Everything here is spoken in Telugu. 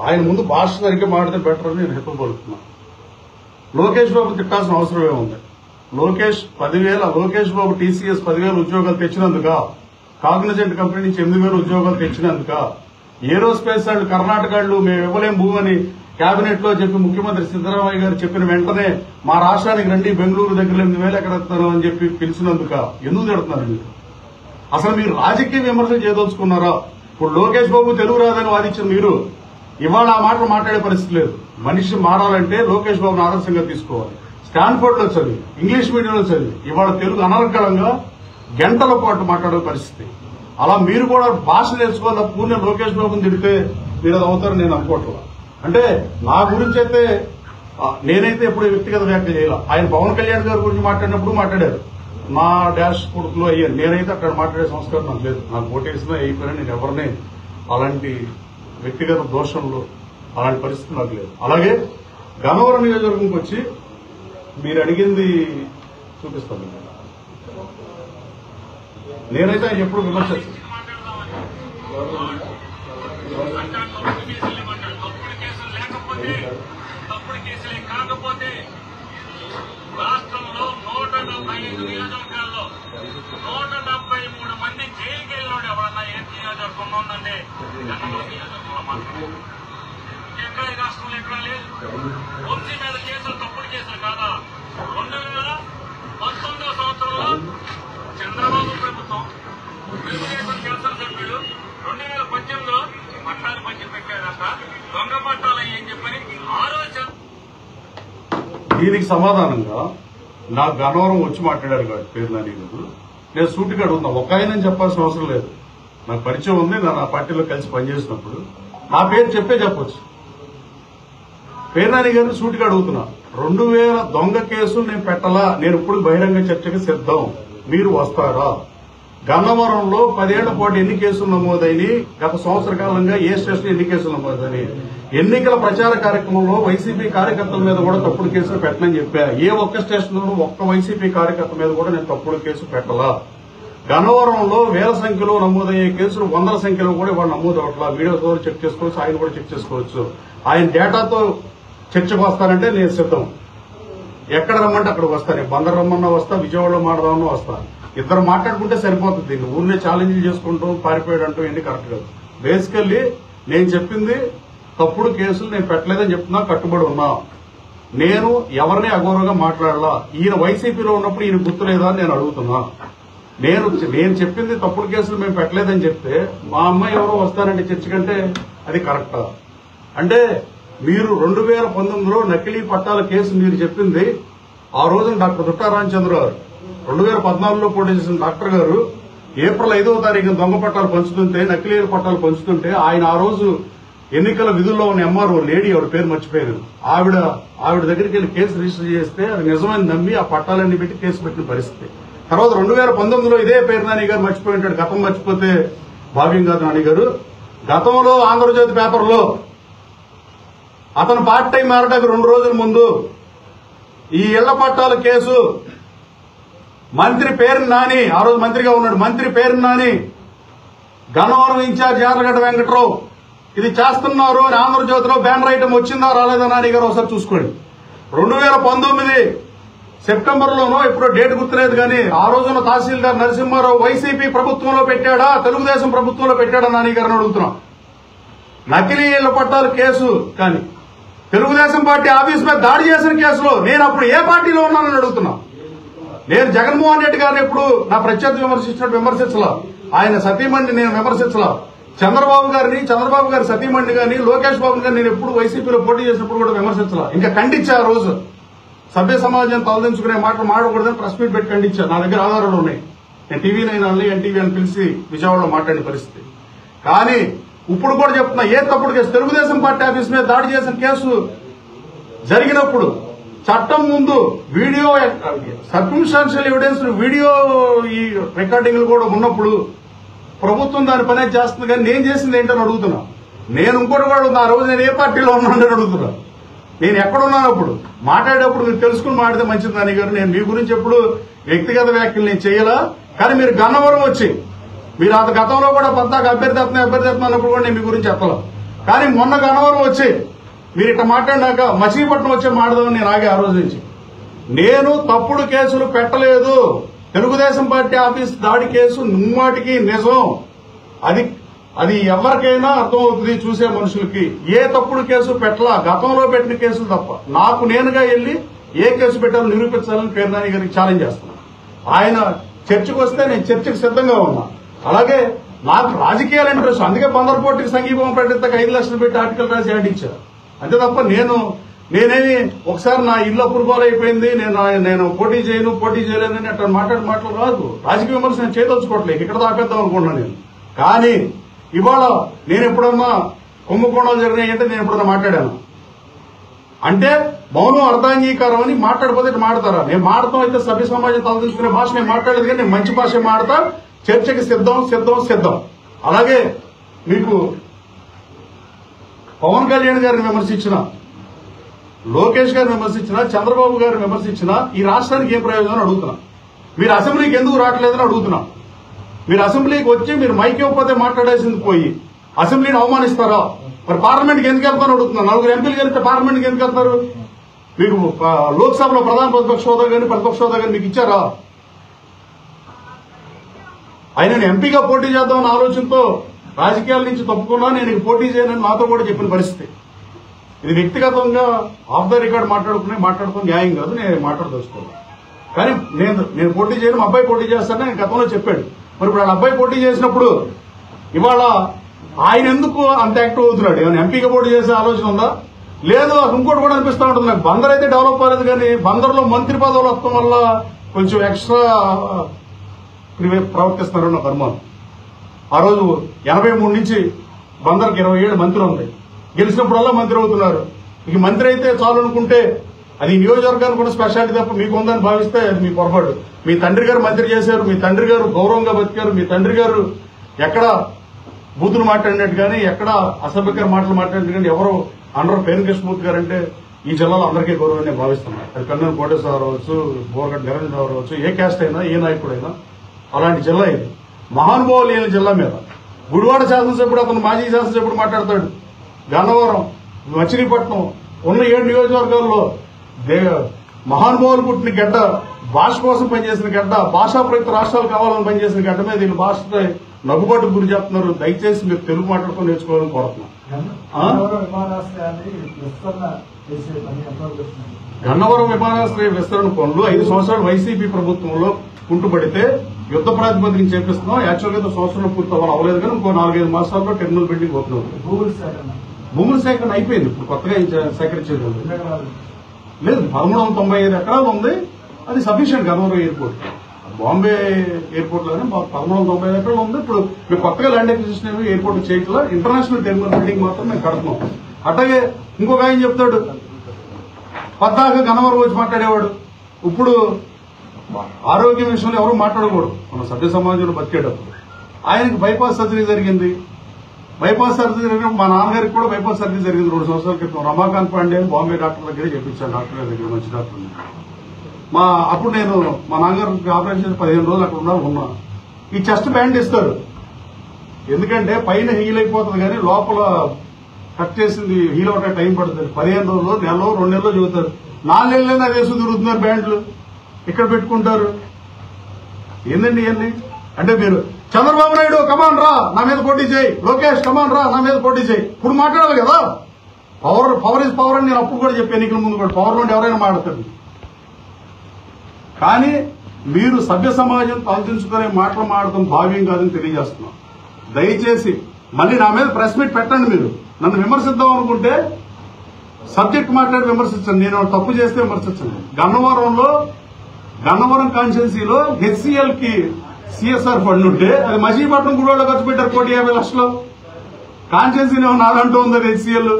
ఆయన ముందు భాష సరిగ్గా మాడితే బెటర్ అని నేను హితం పలుకుతున్నాను. లోకేష్ బాబు తిట్టాల్సిన అవసరం ఏముంది? లోకేష్ బాబు టీసీఎస్ 10,000 ఉద్యోగాలు తెచ్చినందుక, కాగ్నిజెంట్ కంపెనీ నుంచి 8,000 ఉద్యోగాలు తెచ్చినందుక, ఏరోస్పేస్ వాళ్ళు కర్ణాటక వాళ్ళు మేము ఇవ్వలేం భూమని కేబినెట్ లో చెప్పి ముఖ్యమంత్రి సిద్దరామయ్య గారు చెప్పిన వెంటనే మా రాష్ట్రానికి రండి బెంగళూరు దగ్గర 8,000 ఎక్కడ అని చెప్పి పిలిచినందుక ఎందుకు తిడుతున్నారు మీరు? అసలు మీరు రాజకీయ విమర్శలు చేయదలుచుకున్నారా? ఇప్పుడు లోకేష్ బాబు తెలుగు రాదని వాదించిన మీరు ఇవాళ ఆ మాటలు మాట్లాడే పరిస్థితి లేదు. మనిషి మారాలంటే లోకేష్ బాబును ఆదర్శంగా తీసుకోవాలి. స్టాన్ఫోర్డ్ లో చదివి, ఇంగ్లీష్ మీడియంలో చదివి ఇవాళ తెలుగు అనర్గళంగా గంటల పాటు మాట్లాడే పరిస్థితి. అలా మీరు కూడా భాష నేర్చుకోవాలి. పూర్ణ లోకేష్ బాబుని తిడితే మీరు అది అవుతారని నేను అనుకోవట్లేదు. అంటే నా గురించి అయితే నేనైతే ఎప్పుడు వ్యక్తిగత వ్యాఖ్య చేయాల. ఆయన పవన్ కళ్యాణ్ గారి గురించి మాట్లాడినప్పుడు మాట్లాడారు, మా డాష్ కొడుకులో అయ్యారు. నేనైతే అక్కడ మాట్లాడే సంస్కారం నాకు లేదు. నాకు ఓటేసినా అయిపోయినా నేను ఎవరిని అలాంటి వ్యక్తిగత దోషంలో అలాంటి పరిస్థితి నాకు లేదు. అలాగే గన్నవరం నియోజకవర్గంకి వచ్చి మీరు అడిగింది చూపిస్తాను. నేనైతే ఆయన ఎప్పుడు విమర్శిస్తాను. తప్పుడు కేసులే కాకపోతే రాష్ట్రంలో 175 నియోజకవర్గాల్లో 173 మంది జైలుకి వెళ్ళినోడు ఎవరన్నా ఏ నియోజకవర్గంలో ఉందంటే గన్నవరం నియోజకవర్గంలో మాత్రం. ఎక్కడ ఈ రాష్ట్రంలో ఎక్కడా లేదు. వంశీ మీద కేసులు తప్పుడు కేసులు కాదా? 2019 సంవత్సరంలో చంద్రబాబు ప్రభుత్వం తెలుగుదేశం శాసనసభ్యులు 2018లో పట్టాలు పంచి పెట్టారంట. దొంగ పట్టాలు అని చెప్పని ఆలోచన. దీనికి సమాధానంగా నాకు గన్నవరం వచ్చి మాట్లాడారు కాబట్టి పేరు నాని గారు, నేను సూటిగా అడుగుతున్నా. ఒక ఆయన చెప్పాల్సిన అవసరం లేదు. నాకు పరిచయం ఉంది, నా పార్టీలో కలిసి పనిచేసినప్పుడు నా పేరు చెప్పొచ్చు. పేరు నాని గారిని సూటిగా అడుగుతున్నా. 2000 దొంగ కేసులు నేను పెట్టాలా? నేను ఇప్పుడు బహిరంగ చర్చకి సిద్ధం. మీరు వస్తారా? గన్నవరంలో 10 ఏళ్ల పాటు ఎన్ని కేసులు నమోదైనవి? గత సంవత్సర కాలంగా ఏ స్టేషన్ ఎన్ని కేసులు నమోదైనవి? ఎన్నికల ప్రచార కార్యక్రమంలో వైసీపీ కార్యకర్తల మీద కూడా తప్పుడు కేసులు పెట్టనని చెప్పా. ఏ ఒక్క స్టేషన్లోనూ ఒక్క వైసీపీ కార్యకర్త మీద కూడా నేను తప్పుడు కేసు పెట్టలా. గన్నవరంలో వేల సంఖ్యలో నమోదయ్యే కేసులు 100ల సంఖ్యలో కూడా ఇవాళ నమోదు అవట్లా. వీడియో ద్వారా చెక్ చేసుకోవచ్చు, ఆయన కూడా చెక్ చేసుకోవచ్చు. ఆయన డేటాతో చర్చకు వస్తానంటే నేను సిద్ధం. ఎక్కడ రమ్మంటే అక్కడికి వస్తాను. బందర్ రమ్మన్నా వస్తా, విజయవాడలో మాట్లాడదామన్నా వస్తా. ఇద్దరు మాట్లాడుకుంటే సరిపోతుంది. ఊరినే ఛాలెంజ్లు చేసుకుంటూ పారిపోయాడంటూ ఎన్ని కరెక్ట్ కాదు. బేసికల్లీ నేను చెప్పింది తప్పుడు కేసులు నేను పెట్టలేదని చెప్తున్నా, కట్టుబడి ఉన్నా. నేను ఎవరిని అగౌరవంగా మాట్లాడలా. ఈయన వైసీపీలో ఉన్నప్పుడు ఈయన గుర్తులేదా అని నేను అడుగుతున్నా. నేను చెప్పింది తప్పుడు కేసులు మేము పెట్టలేదని చెప్తే మా అమ్మాయి ఎవరో వస్తారంటే చర్చ కంటే అది కరెక్టా? అంటే మీరు 2019లో నకిలీ పట్టాల కేసు మీరు చెప్పింది ఆ రోజున డాక్టర్ దుట్టా రామచంద్ర గారు 2014లో పోటీ చేసిన డాక్టర్ గారు ఏప్రిల్ 5వ తారీఖున దొంగ పట్టాలు పంచుతుంటే, నకిలీ పట్టాలు పంచుతుంటే ఆయన ఆ రోజు ఎన్నికల విధుల్లో ఉన్న ఎంఆర్ఓ లేడీ, ఆవిడ పేరు మర్చిపోయారు, ఆవిడ దగ్గరికి వెళ్లి కేసు రిజిస్టర్ చేస్తే అది నిజమని నమ్మి ఆ పట్టాలన్నీ పెట్టి కేసు పెట్టిన పరిస్థితి. తర్వాత 2019లో ఇదే పేరు నాని గారు మర్చిపోయి ఉంటాడు. గతం మర్చిపోతే భావ్యం కాదు నాని గారు. గతంలో ఆంధ్రజ్యోతి పేపర్లో అతను పార్ట్ టైం మారడానికి 2 రోజుల ముందు ఈ ఇళ్ల పట్టాల కేసు మంత్రి పేరు నాని, ఆ రోజు మంత్రిగా ఉన్నాడు, మంత్రి పేరు నాని గన్నవరం ఇన్ఛార్జ్ యార్లగడ్డ వెంకట్రావు ఇది చేస్తున్నారు అని ఆంధ్రజ్యోతిలో బ్యానర్ ఐటమ్ వచ్చిందా రాలేదా నాని గారు ఒకసారి చూసుకోండి. 2019 సెప్టెంబర్లోనో ఎప్పుడో డేట్ గుర్తులేదు కానీ ఆ రోజున తహసీల్దార్ నరసింహారావు వైసీపీ ప్రభుత్వంలో పెట్టాడా తెలుగుదేశం ప్రభుత్వంలో పెట్టాడా నాని గారిని అడుగుతున్నాం. నకిలీ ఇళ్ల పట్టాల కేసు కానీ తెలుగుదేశం పార్టీ ఆఫీస్ మీద దాడి చేసిన కేసులో నేను అప్పుడు ఏ పార్టీలో ఉన్నానని అడుగుతున్నా. నేను జగన్మోహన్ రెడ్డి గారిని ఎప్పుడు నా ప్రత్యర్థి విమర్శించినట్టు విమర్శించలా, ఆయన సతీమణిని నేను విమర్శించలా. చంద్రబాబు గారి సతీమణి గాని లోకేష్ బాబు గారిని నేను ఎప్పుడు వైసీపీలో పోటీ చేసినప్పుడు కూడా విమర్శించలా. ఇంకా ఖండించా. ఆ రోజు సభ్య సమాజం తలదించుకునే మాటలు మాడకూడదని ప్రెస్ మీట్ పెట్టి ఖండించా. నా దగ్గర ఆధారాలు ఉన్నాయి. నేను టీవీ 9 అని ఎన్టీవీ అని పిలిచి విజయవాడలో మాట్లాడిన పరిస్థితి. కానీ ఇప్పుడు కూడా చెప్తున్నా, ఏ తప్పుడు కేసు తెలుగుదేశం పార్టీ ఆఫీస్ మీద దాడి చేసిన కేసు జరిగినప్పుడు చట్టం ముందు వీడియో సర్కమ్స్టాన్షియల్ ఎవిడెన్స్ వీడియో ఈ రికార్డింగ్లు కూడా ఉన్నప్పుడు ప్రభుత్వం దాని పనే చేస్తుంది. కానీ నేను చేసింది ఏంటని అడుగుతున్నా. నేను ఇంకోటి కూడా ఆ రోజు నేను ఏ పార్టీలో ఉన్నానని అడుగుతున్నా. నేను ఎక్కడున్నాను అప్పుడు మాట్లాడేటప్పుడు మీరు తెలుసుకుని మాట్లాడితే మంచిది నాని గారు. నేను మీ గురించి ఎప్పుడు వ్యక్తిగత వ్యాఖ్యలు నేను చేయాలా. కానీ మీరు గన్నవరం వచ్చి మీరు అంత గతంలో కూడా పద్దాక అభ్యర్థి అన్నప్పుడు కూడా నేను మీ గురించి చెప్పాల. కానీ మొన్న గన్నవరం వచ్చి మీరు ఇట్లా మాట్లాడినాక మచిలీపట్నం వచ్చే మాట్లాడదామని నేను ఆగే ఆ రోజు నుంచి. నేను తప్పుడు కేసులు పెట్టలేదు. తెలుగుదేశం పార్టీ ఆఫీస్ దాడి కేసు ముమ్మాటికి నిజం. అది ఎవరికైనా అర్థమవుతుంది చూసే మనుషులకి. ఏ తప్పుడు కేసు పెట్టలా, గతంలో పెట్టిన కేసులు తప్ప. నాకు నేనుగా వెళ్లి ఏ కేసు పెట్టాలో నిరూపించాలని పేర్నాని గారికి ఛాలెంజ్ చేస్తున్నాను. ఆయన చర్చకు వస్తే నేను చర్చకు సిద్ధంగా ఉన్నా. అలాగే నాకు రాజకీయాల ఇంట్రెస్ట్, అందుకే బందర్పోర్టుకి సంఘీభావం ప్రకటించక 5 లక్షలు పెట్టి ఆర్టికల్ రాసి ఆడించారు. అంతే తప్ప నేనేమి ఒకసారి నా ఇల్లు అప్రూవల్ అయిపోయింది, నేను పోటీ చేయలేదని అట్లా మాటలు రాదు. రాజకీయ విమర్శ నేను చేయదలుచుకోవట్లేదు, ఇక్కడ ఆపేద్దాం అనుకున్నాను నేను. కానీ ఇవాళ నేను ఎప్పుడన్నా కుంభకోణాలు జరిగినాయంటే నేను ఎప్పుడన్నా మాట్లాడాను అంటే మౌనం అర్ధాంగీకారం అని మాట్లాడిపోతే ఇట్లా మాడతారా? నేను మాడతాం అయితే సభ్య సమాజం తలదించుకునే భాష నేను మాట్లాడలేదు, కానీ నేను మంచి భాష మాడతా. చర్చకి సిద్ధం. అలాగే మీకు పవన్ కళ్యాణ్ గారిని విమర్శించిన, లోకేష్ గారిని విమర్శించిన, చంద్రబాబు గారిని విమర్శించిన ఈ రాష్ట్రానికి ఏం ప్రయోజనం అడుగుతున్నా. మీరు అసెంబ్లీకి ఎందుకు రావట్లేదని అడుగుతున్నా. మీరు అసెంబ్లీకి వచ్చి మీరు మైక్ ఇవ్వకపోతే మాట్లాడేసింది పోయి అసెంబ్లీని అవమానిస్తారా? మరి పార్లమెంట్కి ఎందుకు వెళ్తారని అడుగుతున్నా. 4 ఎంపీలు కలిస్తే పార్లమెంట్కి ఎందుకు వెళ్తారు? మీకు లోక్సభలో ప్రధాన ప్రతిపక్ష హోదా కానీ ప్రతిపక్ష హోదా కానీ మీకు ఇచ్చారా? ఆయన ఎంపీగా పోటీ చేద్దామన్న ఆలోచనతో రాజకీయాల నుంచి తప్పుకున్నా నేను పోటీ చేయనని నాతో కూడా చెప్పిన పరిస్థితి. ఇది వ్యక్తిగతంగా ఆఫ్ ద రికార్డ్ మాట్లాడుకునే న్యాయం కాదు, నేను మాట్లాడదలుచుకోవాలి. కానీ నేను పోటీ చేయను, మా అబ్బాయి పోటీ చేస్తానని ఆయన గతంలో చెప్పాడు. మరి ఇప్పుడు వాళ్ళ అబ్బాయి పోటీ చేసినప్పుడు ఇవాళ ఆయన ఎందుకు అంత యాక్టివ్ అవుతున్నాడు? ఏమైనా ఎంపీగా పోటీ చేసే ఆలోచన ఉందా? లేదు. ఇంకోటి కూడా అనిపిస్తూ ఉంటుంది నాకు, బందర్ అయితే డెవలప్ అవ్వలేదు, కానీ బందర్లో మంత్రి పదవులు వస్తాం వల్ల కొంచెం ఎక్స్ట్రా ప్రవర్తిస్తున్నారు నాకు అనుమానం. ఆ రోజు 83 నుంచి బందర్కి 27 మంత్రులు ఉన్నాయి. గెలిచినప్పుడల్లా మంత్రి అవుతున్నారు. ఇక మంత్రి అయితే చాలు అనుకుంటే అది నియోజకవర్గానికి కూడా స్పెషాలిటీ తప్ప మీకు ఉందని భావిస్తే అది మీ పొరపాటు. మీ తండ్రి గారు మంత్రి చేశారు, మీ తండ్రి గారు గౌరవంగా బతికారు, మీ తండ్రి గారు ఎక్కడ బూతులు మాట్లాడినట్టు కానీ ఎక్కడ అసభ్యకర మాటలు మాట్లాడినట్టు కానీ ఎవరు అనరు. పేరు కృష్ణమూర్తి గారు అంటే ఈ జిల్లాలో అందరికీ గౌరవం నేను భావిస్తున్నాను. అది కన్నూరు కోటేశ్వరరావు అవ్వచ్చు, బోరగడ్డ నిరంజనరావు అవ్వచ్చు, ఏ క్యాస్ట్ అయినా ఏ నాయకుడైనా అలాంటి జిల్లా ఇది. మహానుభావులు లేని జిల్లా మీద గుడివాడ శాసనసభ్యుడు అతను మాజీ శాసనసభ్యుడు మాట్లాడతాడు. గన్నవరం, మచిలీపట్నం ఉన్న 7 నియోజకవర్గాల్లో మహానుభావులు పుట్టిన గడ్డ, భాష కోసం పనిచేసిన గడ్డ, భాషా ప్రయుక్త రాష్ట్రాలు కావాలని పనిచేసిన గడ్డ మీద వీళ్ళు భాష నవ్వుబాటుకు గురి చేస్తున్నారు. దయచేసి మీరు తెలుగు మాట్లాడుకొని నేర్చుకోవాలని కోరుతున్నాం. గన్నవరం విమానాశ్రయ విస్తరణ పనులు 5 సంవత్సరాలు వైసీపీ ప్రభుత్వంలో కుంటుపడితే యుద్ధ ప్రాతిపదికన చేపిస్తున్నాం. యాక్చువల్ గా సంవత్సరంలో పూర్తి అవ్వలేదు, కానీ ఇంకో 4-5 మాసాల్లో టెర్మినల్ బిల్డింగ్ ఓపెన్ అవుతుంది. భూముల సేకరణ అయిపోయింది. ఇప్పుడు కొత్తగా సేకరించేది లేదు. 1395 ఎకరాలు ఉంది. అది sufficient. Gannavaram airport, Bombay airport లోనే 1395 ఎకరాలు ఉంది. ఇప్పుడు మేము కొత్తగా ల్యాండ్ అక్విజిషన్ ఎయిర్పోర్ట్ చేయట్లా, ఇంటర్నేషనల్ టెర్మినల్ బిల్డింగ్ మాత్రం మేము కడుతున్నాం. అట్లాగే ఇంకొక ఆయన చెప్తాడు, పద్దాక గన్నవరం వచ్చి మాట్లాడేవాడు. ఇప్పుడు ఆరోగ్యం విషయంలో ఎవరు మాట్లాడకూడదు మన సభ్య సమాజంలో బతికేటప్పుడు. ఆయనకి బైపాస్ సర్జరీ జరిగింది. బైపాస్ సర్జరీ జరిగినప్పుడు మా నాన్నగారికి కూడా బైపాస్ సర్జరీ జరిగింది 2 సంవత్సరాల క్రితం. రమాకాంత్ పాండే బాంబే డాక్టర్ దగ్గరే చెప్పించాను. డాక్టర్ గారి దగ్గర మంచి డాక్టర్. అప్పుడు నేను మా నాన్నగారికి ఆపరేషన్ చేసి 15 రోజులు అక్కడ ఉన్నా. ఈ చెస్ట్ బ్యాండ్ ఇస్తారు, ఎందుకంటే పైన హీల్ అయిపోతుంది కానీ లోపల కట్ చేసింది హీల్ అవడానికి టైం పడుతుంది. 15 రోజులు, నెలలో 2 నెలలు చెబుతారు. 4 నెలలైనా వేసుకుని తిరుగుతున్నారు బ్యాండ్లు. ఇక్కడ పెట్టుకుంటారు. ఏందండి ఇవన్నీ? అంటే మీరు చంద్రబాబు నాయుడు కమాన్ రా నా మీద పోటీ చేయి, లోకేష్ కమాన్ రా నా మీద పోటీ చేయి, ఇప్పుడు మాట్లాడాలి కదా. పవర్ ఇస్ పవర్ అని నేను అప్పుడు కూడా చెప్పి ఎన్నికల ముందు కూడా పవర్ నుండి ఎవరైనా మాట్లాడతారు. కానీ మీరు సభ్య సమాజం తలదించుకునే మాటలు మాడటం భావ్యం కాదని తెలియజేస్తున్నాం. దయచేసి మళ్ళీ నా మీద ప్రెస్ మీట్ పెట్టండి. మీరు నన్ను విమర్శిద్దాం అనుకుంటే సబ్జెక్ట్ మాట్లాడి విమర్శించండి. నేను తప్పు చేస్తే విమర్శించండి. గన్నవరం కాన్స్టిట్యున్సీలో హెచ్సిఎల్ కి సిఎస్ఆర్ ఫండ్ ఉంటే అది మచిలీపట్నం గుడివాడలో ఖర్చు పెట్టారు 150 లక్షలు. కాన్స్టిట్యున్సీ నాదంటూ ఉంది హెచ్సిఎల్.